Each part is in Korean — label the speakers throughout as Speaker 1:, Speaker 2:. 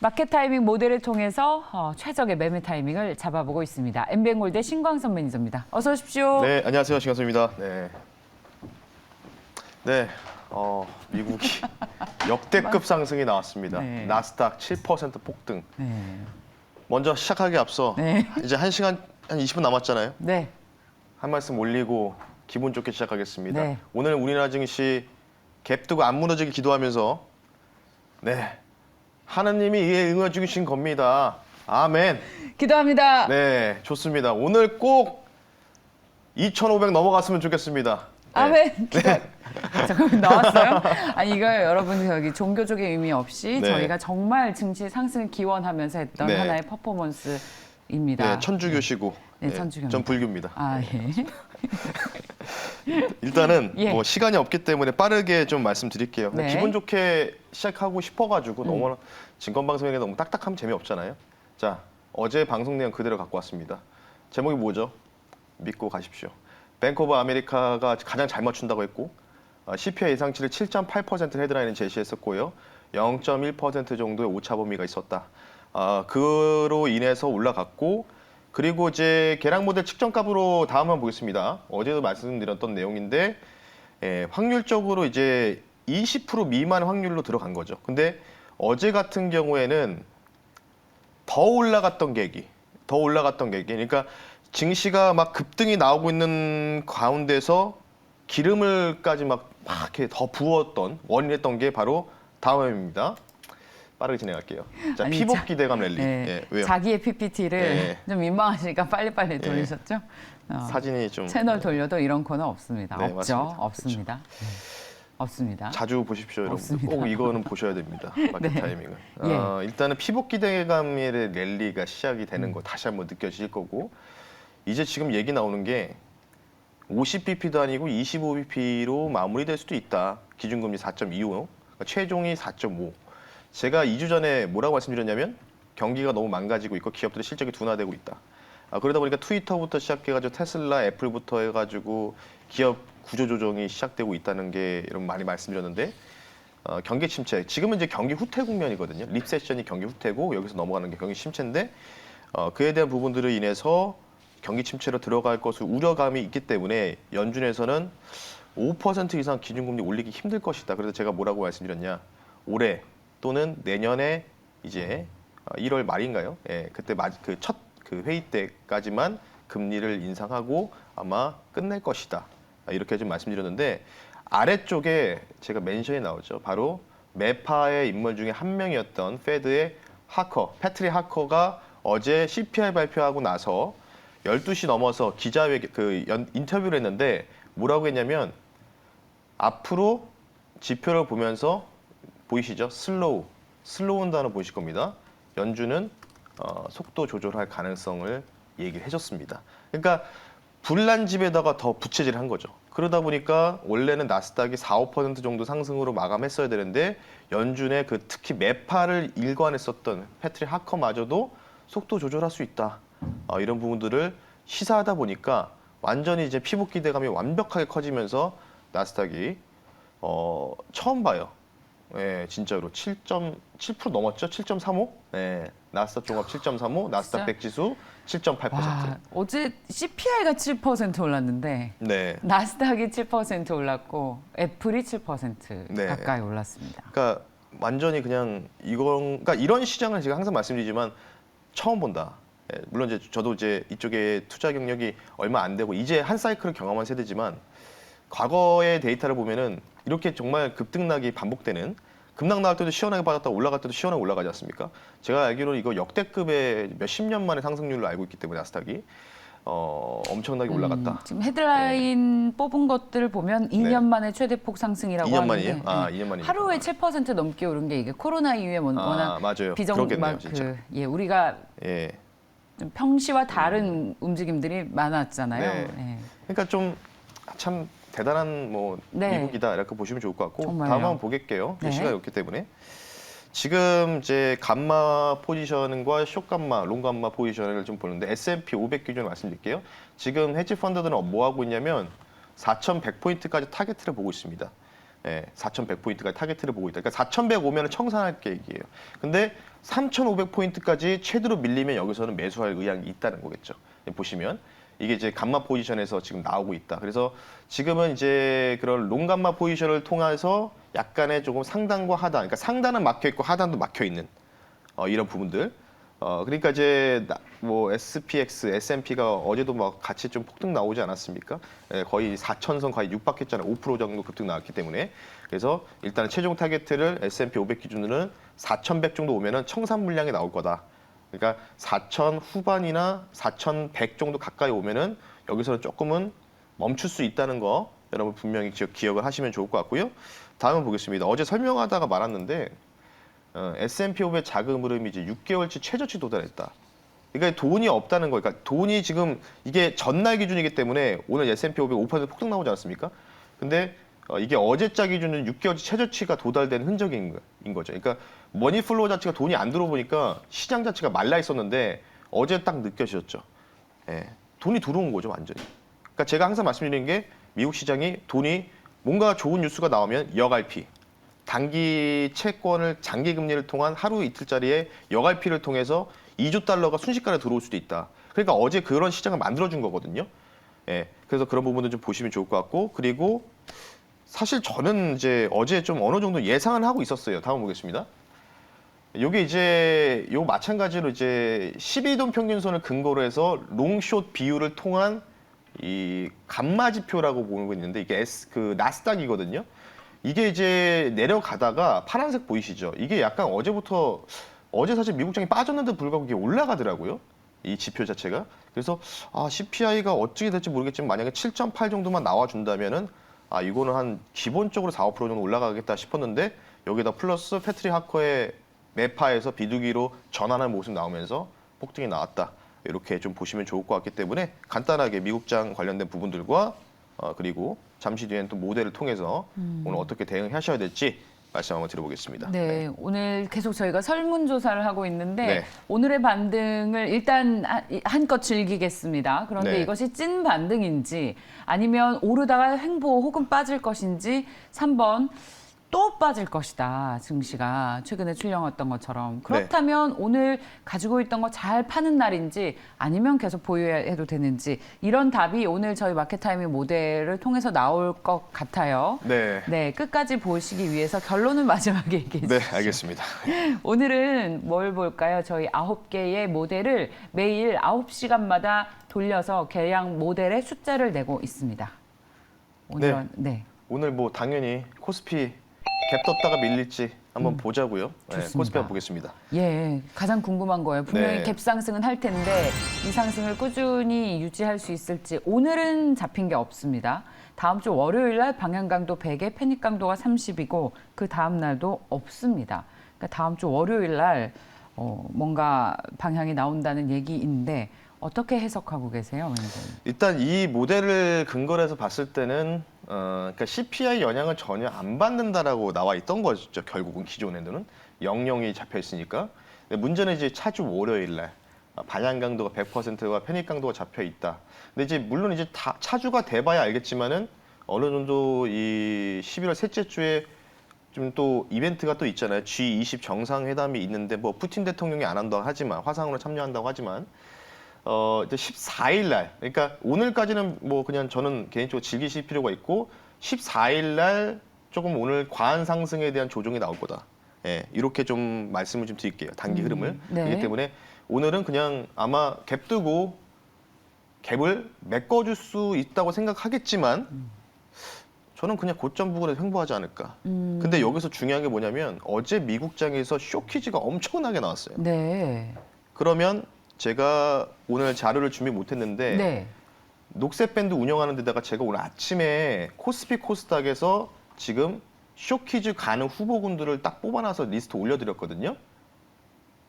Speaker 1: 마켓 타이밍 모델을 통해서 최적의 매매 타이밍을 잡아보고 있습니다. 엠비엔골드의 신광선 매니저입니다. 어서 오십시오.
Speaker 2: 네, 안녕하세요. 신광선입니다. 미국이 역대급 상승이 나왔습니다.
Speaker 1: 네.
Speaker 2: 나스닥 7% 폭등.
Speaker 1: 네.
Speaker 2: 먼저 시작하기 앞서
Speaker 1: 네.
Speaker 2: 이제 1시간 한 20분 남았잖아요.
Speaker 1: 네.
Speaker 2: 한 말씀 올리고 기분 좋게 시작하겠습니다.
Speaker 1: 네.
Speaker 2: 오늘 우리나라 증시 갭 두고 안 무너지게 기도하면서 하나님이 이에 응해 주신 겁니다. 아멘.
Speaker 1: 기도합니다.
Speaker 2: 네, 좋습니다. 오늘 꼭 2,500 넘어갔으면 좋겠습니다.
Speaker 1: 아멘. 잠깐만 나왔어요? 아니 이거 여러분 여기 종교적인 의미 없이
Speaker 2: 네.
Speaker 1: 저희가 정말 증시 상승을 기원하면서 했던
Speaker 2: 네.
Speaker 1: 하나의 퍼포먼스입니다.
Speaker 2: 네, 천주교시고
Speaker 1: 네, 천주교입니다.
Speaker 2: 전 불교입니다.
Speaker 1: 아 예.
Speaker 2: 일단은
Speaker 1: 예.
Speaker 2: 뭐 시간이 없기 때문에 빠르게 좀 말씀드릴게요.
Speaker 1: 네.
Speaker 2: 기분 좋게 시작하고 싶어가지고 너무 증권방송에 너무 딱딱하면 재미없잖아요. 자, 어제 방송 내용 그대로 갖고 왔습니다. 제목이 뭐죠? 믿고 가십시오. 뱅크 오브 아메리카가 가장 잘 맞춘다고 했고 CPI 예상치를 7.8% 헤드라인을 제시했었고요. 0.1% 정도의 오차 범위가 있었다. 그로 인해서 올라갔고 그리고 이제 계량 모델 측정값으로 다음 한번 보겠습니다. 어제도 말씀드렸던 내용인데 확률적으로 이제 20% 미만 확률로 들어간 거죠. 근데 어제 같은 경우에는 더 올라갔던 계기. 그러니까 증시가 막 급등이 나오고 있는 가운데서 기름을까지 막 이렇게 더 부었던 원인했던 게 바로 다음입니다. 빠르게 진행할게요. 자,
Speaker 1: 아니,
Speaker 2: 피복 기대감 랠리.
Speaker 1: 네.
Speaker 2: 왜요?
Speaker 1: 자기의 PPT를
Speaker 2: 네.
Speaker 1: 좀 민망하시니까 빨리빨리 돌리셨죠?
Speaker 2: 사진이 좀
Speaker 1: 채널 돌려도 이런 코너 없습니다.
Speaker 2: 네,
Speaker 1: 없죠?
Speaker 2: 맞습니다.
Speaker 1: 없습니다. 네. 없습니다.
Speaker 2: 자주 보십시오, 여러분.
Speaker 1: 없습니다.
Speaker 2: 꼭 이거는 보셔야 됩니다. 마켓
Speaker 1: 네.
Speaker 2: 타이밍은.
Speaker 1: 예.
Speaker 2: 일단은 피복 기대감의 랠리가 시작이 되는 거 다시 한번 느껴질 거고 이제 지금 얘기 나오는 게 50bp도 아니고 25bp로 마무리될 수도 있다. 기준금리 4.25, 그러니까 최종이 4.5. 제가 2주 전에 뭐라고 말씀드렸냐면 경기가 너무 망가지고 있고 기업들의 실적이 둔화되고 있다. 그러다 보니까 트위터부터 시작해가지고 테슬라, 애플부터 해가지고 기업 구조조정이 시작되고 있다는 게 여러분 많이 말씀드렸는데 경기 침체. 지금은 이제 경기 후퇴 국면이거든요. 립세션이 경기 후퇴고 여기서 넘어가는 게 경기 침체인데 그에 대한 부분들을 인해서 경기 침체로 들어갈 것을 우려감이 있기 때문에 연준에서는 5% 이상 기준금리 올리기 힘들 것이다. 그래서 제가 뭐라고 말씀드렸냐. 올해 또는 내년에 이제 1월 말인가요? 예, 그때 첫 회의 때까지만 금리를 인상하고 아마 끝낼 것이다. 이렇게 좀 말씀드렸는데 아래쪽에 제가 멘션이 나오죠. 바로 매파의 인물 중에 한 명이었던 페드의 패트릭 하커가 어제 CPI 발표하고 나서 12시 넘어서 인터뷰를 했는데 뭐라고 했냐면 앞으로 지표를 보면서 보이시죠? 슬로우는 단어 보이실 겁니다. 연준은 속도 조절할 가능성을 얘기를 해줬습니다. 그러니까 불난 집에다가 더 부채질을 한 거죠. 그러다 보니까 원래는 나스닥이 4~5% 정도 상승으로 마감했어야 되는데 연준의 특히 매파를 일관했었던 패트릭 하커마저도 속도 조절할 수 있다. 이런 부분들을 시사하다 보니까 완전히 이제 피복 기대감이 완벽하게 커지면서 나스닥이 처음 봐요. 예, 진짜로 7% 넘었죠? 7.35? 예, 나스닥 종합 7.35, 나스닥 100 지수 7.8%.
Speaker 1: 어제 CPI가 7% 올랐는데
Speaker 2: 네.
Speaker 1: 나스닥이 7% 올랐고 애플이 7%
Speaker 2: 네.
Speaker 1: 가까이 올랐습니다.
Speaker 2: 그러니까 완전히 그러니까 이런 시장을 제가 항상 말씀드리지만 처음 본다. 예, 물론 이제 저도 이제 이쪽에 투자 경력이 얼마 안 되고 이제 한 사이클을 경험한 세대지만 과거의 데이터를 보면은 이렇게 정말 급등락이 반복되는 급락 나갈 때도 시원하게 빠졌다 올라갈 때도 시원하게 올라가지 않습니까? 제가 알기로는 이거 역대급의 몇십 년 만의 상승률로 알고 있기 때문에 나스닥이 엄청나게 올라갔다.
Speaker 1: 지금 헤드라인 뽑은 것들을 보면 2년 만에 최대폭 상승이라고
Speaker 2: 2년
Speaker 1: 하는데
Speaker 2: 만이에요? 2년 만이니까.
Speaker 1: 하루에 7% 넘게 오른 게 이게 코로나 이후에 워낙
Speaker 2: 맞아요. 그렇겠네요, 진짜.
Speaker 1: 우리가
Speaker 2: 예.
Speaker 1: 좀 평시와 다른 움직임들이 많았잖아요.
Speaker 2: 네.
Speaker 1: 예.
Speaker 2: 그러니까 좀 참 대단한
Speaker 1: 네.
Speaker 2: 미국이다 이렇게 보시면 좋을 것 같고
Speaker 1: 정말요.
Speaker 2: 다음 한번 보겠게요.
Speaker 1: 네.
Speaker 2: 시간이 없기 때문에 지금 이제 감마 포지션과 숏 감마, 롱 감마 포지션을 좀 보는데 S&P 500 기준으로 말씀드릴게요. 지금 헤지 펀드들은 뭐 하고 있냐면 4,100포인트까지 타겟을 보고 있습니다. 4,100포인트까지 타겟을 보고 있다. 그러니까 4,100 오면 청산할 계획이에요. 근데 3,500포인트까지 최대로 밀리면 여기서는 매수할 의향이 있다는 거겠죠. 보시면 이게 이제 감마 포지션에서 지금 나오고 있다. 그래서 지금은 이제 그런 롱감마 포지션을 통해서 약간의 조금 상단과 하단, 그러니까 상단은 막혀 있고 하단도 막혀 있는 이런 부분들. 그러니까 이제 뭐 SPX, S&P가 어제도 막 같이 좀 폭등 나오지 않았습니까? 거의 4,000선 거의 육박했잖아요. 5% 정도 급등 나왔기 때문에. 그래서 일단은 최종 타겟을 S&P 500 기준으로는 4,100 정도 오면은 청산 물량이 나올 거다. 그러니까 4,000 후반이나 4,100 정도 가까이 오면은 여기서는 조금은 멈출 수 있다는 거 여러분 분명히 기억을 하시면 좋을 것 같고요. 다음은 보겠습니다. 어제 설명하다가 말았는데 S&P 500 자금 흐름이 이제 6개월치 최저치 도달했다. 그러니까 돈이 없다는 거. 그러니까 돈이 지금 이게 전날 기준이기 때문에 오늘 S&P 500 5% 폭등 나오지 않았습니까? 근데 이게 어제자 기준은 6개월치 최저치가 도달된 흔적인 거죠. 그러니까 머니플로우 자체가 돈이 안 들어오니까 시장 자체가 말라 있었는데 어제 딱 느껴지셨죠. 예, 돈이 들어온 거죠, 완전히. 그러니까 제가 항상 말씀드리는 게 미국 시장이 돈이 뭔가 좋은 뉴스가 나오면 역RP, 단기 채권을 장기 금리를 통한 하루 이틀짜리의 역RP를 통해서 2조 달러가 순식간에 들어올 수도 있다. 그러니까 어제 그런 시장을 만들어준 거거든요. 예, 그래서 그런 부분도 좀 보시면 좋을 것 같고, 그리고 사실 저는 이제 어제 좀 어느 정도 예상을 하고 있었어요. 다음 보겠습니다. 요게 이제 요 마찬가지로 이제 12돈 평균선을 근거로 해서 롱숏 비율을 통한 이 감마 지표라고 보는 거 있는데 이게 그 나스닥이거든요. 이게 이제 내려가다가 파란색 보이시죠? 이게 약간 어제부터 어제 사실 미국장이 빠졌는데 불구하고 이게 올라가더라고요. 이 지표 자체가. 그래서 CPI가 어떻게 될지 모르겠지만 만약에 7.8 정도만 나와준다면은 이거는 한 기본적으로 4, 5% 정도 올라가겠다 싶었는데 여기다 플러스 패트릭 하커의 매파에서 비둘기로 전환한 모습 나오면서 폭등이 나왔다. 이렇게 좀 보시면 좋을 것 같기 때문에 간단하게 미국장 관련된 부분들과 그리고 잠시 뒤엔 또 모델을 통해서 오늘 어떻게 대응하셔야 될지 말씀 한번 드려보겠습니다.
Speaker 1: 네, 오늘 계속 저희가 설문조사를 하고 있는데
Speaker 2: 네.
Speaker 1: 오늘의 반등을 일단 한껏 즐기겠습니다. 그런데
Speaker 2: 네.
Speaker 1: 이것이 찐 반등인지 아니면 오르다가 횡보 혹은 빠질 것인지 3번 또 빠질 것이다. 증시가 최근에 출렁였던 것처럼. 그렇다면 오늘 가지고 있던 거 잘 파는 날인지 아니면 계속 보유해도 되는지 이런 답이 오늘 저희 마켓타이밍 모델을 통해서 나올 것 같아요.
Speaker 2: 네.
Speaker 1: 네, 끝까지 보시기 위해서 결론은 마지막에 얘기해 주시죠.
Speaker 2: 네, 알겠습니다.
Speaker 1: 오늘은 뭘 볼까요? 저희 9개의 모델을 매일 9시간마다 돌려서 계량 모델의 숫자를 내고 있습니다. 오늘은 네.
Speaker 2: 오늘 뭐 당연히 코스피 갭 떴다가 밀릴지 한번 보자고요. 네,
Speaker 1: 좋습니다.
Speaker 2: 코스피 한번 보겠습니다.
Speaker 1: 예, 가장 궁금한 거예요. 분명히
Speaker 2: 네.
Speaker 1: 갭 상승은 할 텐데 이 상승을 꾸준히 유지할 수 있을지 오늘은 잡힌 게 없습니다. 다음 주 월요일 날 방향 강도 100에 패닉 강도가 30이고 그 다음 날도 없습니다. 그러니까 다음 주 월요일 날 뭔가 방향이 나온다는 얘기인데 어떻게 해석하고 계세요, 원장님?
Speaker 2: 일단 이 모델을 근거로 해서 봤을 때는 그러니까 CPI 영향을 전혀 안 받는다라고 나와 있던 거죠. 결국은 기존에는 00이 잡혀 있으니까. 근데 문제는 이제 차주 월요일 날 반향 강도가 100%와 편입 강도가 잡혀 있다. 근데 이제 물론 이제 다 차주가 돼봐야 알겠지만은 어느 정도 이 11월 셋째 주에 좀 또 이벤트가 또 있잖아요. G20 정상회담이 있는데 뭐 푸틴 대통령이 안 한다고 하지만 화상으로 참여한다고 하지만 이제 14일 날, 그러니까 오늘까지는 뭐 그냥 저는 개인적으로 즐기실 필요가 있고 14일 날 조금 오늘 과한 상승에 대한 조정이 나올 거다. 예, 이렇게 좀 말씀을 좀 드릴게요. 단기 흐름을.
Speaker 1: 네.
Speaker 2: 그렇기 때문에 오늘은 그냥 아마 갭 뜨고 갭을 메꿔줄 수 있다고 생각하겠지만 저는 그냥 고점 부근에서 횡보하지 않을까. 근데 여기서 중요한 게 뭐냐면 어제 미국장에서 쇼키즈가 엄청나게 나왔어요.
Speaker 1: 네.
Speaker 2: 그러면 제가 오늘 자료를 준비 못했는데
Speaker 1: 네.
Speaker 2: 녹색 밴드 운영하는 데다가 제가 오늘 아침에 코스피 코스닥에서 지금 쇼키즈 가는 후보군들을 딱 뽑아놔서 리스트 올려드렸거든요.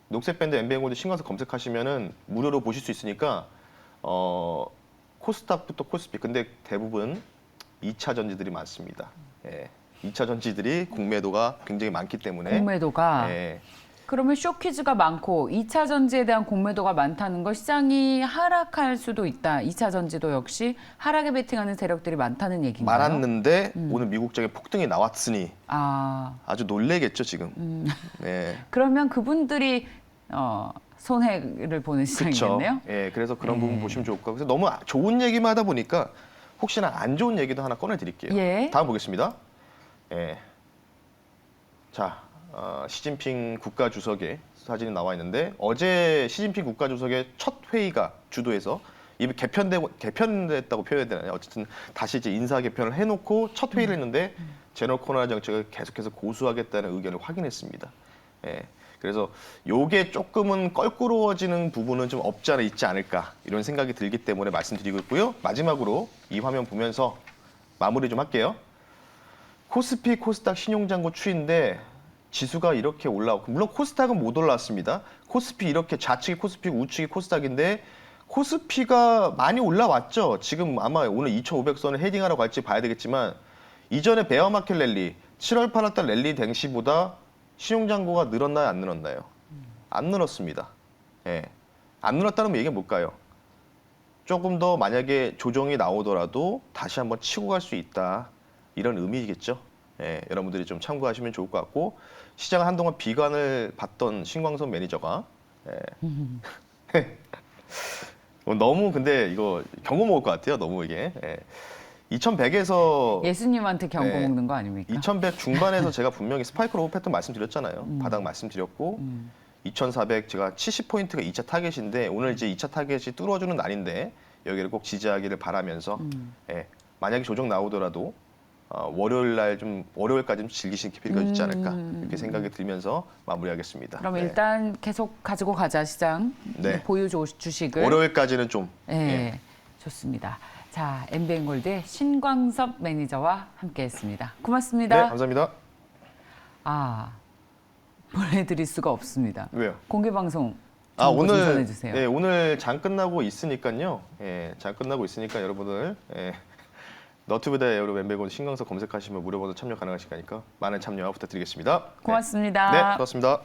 Speaker 2: 녹색 밴드 엠뱅골드 신광서 검색하시면은 무료로 보실 수 있으니까 코스닥부터 코스피 근데 대부분 2차 전지들이 많습니다. 예. 2차 전지들이 공매도가 굉장히 많기 때문에
Speaker 1: 공매도가
Speaker 2: 예.
Speaker 1: 그러면 쇼키즈가 많고 2차 전지에 대한 공매도가 많다는 거 시장이 하락할 수도 있다. 2차 전지도 역시 하락에 베팅하는 세력들이 많다는 얘기인가요?
Speaker 2: 많았는데 오늘 미국장에 폭등이 나왔으니 아주 놀래겠죠 지금. 네.
Speaker 1: 그러면 그분들이 손해를 보는
Speaker 2: 그렇죠.
Speaker 1: 시장이겠네요.
Speaker 2: 예, 그래서 그런 부분 보시면 좋을 것 같고, 그래서 너무 좋은 얘기만 하다 보니까 혹시나 안 좋은 얘기도 하나 꺼내드릴게요.
Speaker 1: 예.
Speaker 2: 다음 보겠습니다. 예. 자, 시진핑 국가주석의 사진이 나와 있는데 어제 시진핑 국가주석의 첫 회의가 주도해서 이미 개편됐다고 표현해야 되나요? 어쨌든 다시 이제 인사 개편을 해놓고 첫 회의를 했는데 제로 코로나 정책을 계속해서 고수하겠다는 의견을 확인했습니다. 예. 그래서 요게 조금은 껄끄러워지는 부분은 좀 없지 않아 있지 않을까 이런 생각이 들기 때문에 말씀드리고 있고요. 마지막으로 이 화면 보면서 마무리 좀 할게요. 코스피, 코스닥 신용잔고 추인데 지수가 이렇게 올라오고 물론 코스닥은 못 올라왔습니다. 코스피 이렇게 좌측이 코스피고 우측이 코스닥인데 코스피가 많이 올라왔죠. 지금 아마 오늘 2,500선을 헤딩하러 갈지 봐야 되겠지만 이전에 베어마켓 랠리 7월 8월달 랠리 댕시보다 신용잔고가 늘었나요? 안 늘었나요? 안 늘었습니다. 예. 안 늘었다는 얘기는 뭘까요? 조금 더 만약에 조정이 나오더라도 다시 한번 치고 갈 수 있다. 이런 의미겠죠. 예, 여러분들이 좀 참고하시면 좋을 것 같고 시장을 한동안 비관을 받던 신광선 매니저가 너무 근데 이거 경고 먹을 것 같아요. 너무 이게 2100에서
Speaker 1: 예수님한테 경고 먹는 거 아닙니까?
Speaker 2: 2100 중반에서 제가 분명히 스파이크 로우 패턴 말씀드렸잖아요. 바닥 말씀드렸고 2400 제가 70포인트가 2차 타겟인데 오늘 이제 2차 타겟이 뚫어주는 날인데 여기를 꼭 지지하기를 바라면서 만약에 조정 나오더라도 월요일까지 좀 즐기실 필요가 있지 않을까 이렇게 생각이 들면서 마무리하겠습니다.
Speaker 1: 그럼 일단 계속 가지고 가자 시장 보유 주식을
Speaker 2: 월요일까지는 좀
Speaker 1: 좋습니다. 자, 엠비엔골드의 신광섭 매니저와 함께했습니다. 고맙습니다.
Speaker 2: 네, 감사합니다.
Speaker 1: 보내드릴 수가 없습니다.
Speaker 2: 왜요?
Speaker 1: 공개 방송
Speaker 2: 오늘
Speaker 1: 전해주세요.
Speaker 2: 오늘 장 끝나고 있으니까요. 장 끝나고 있으니까 여러분들 너튜브에 여러분 엠비엔골드 신광섭 검색하시면 무료 버전 참여 가능하시니까 많은 참여 부탁드리겠습니다.
Speaker 1: 고맙습니다.
Speaker 2: 네, 고맙습니다.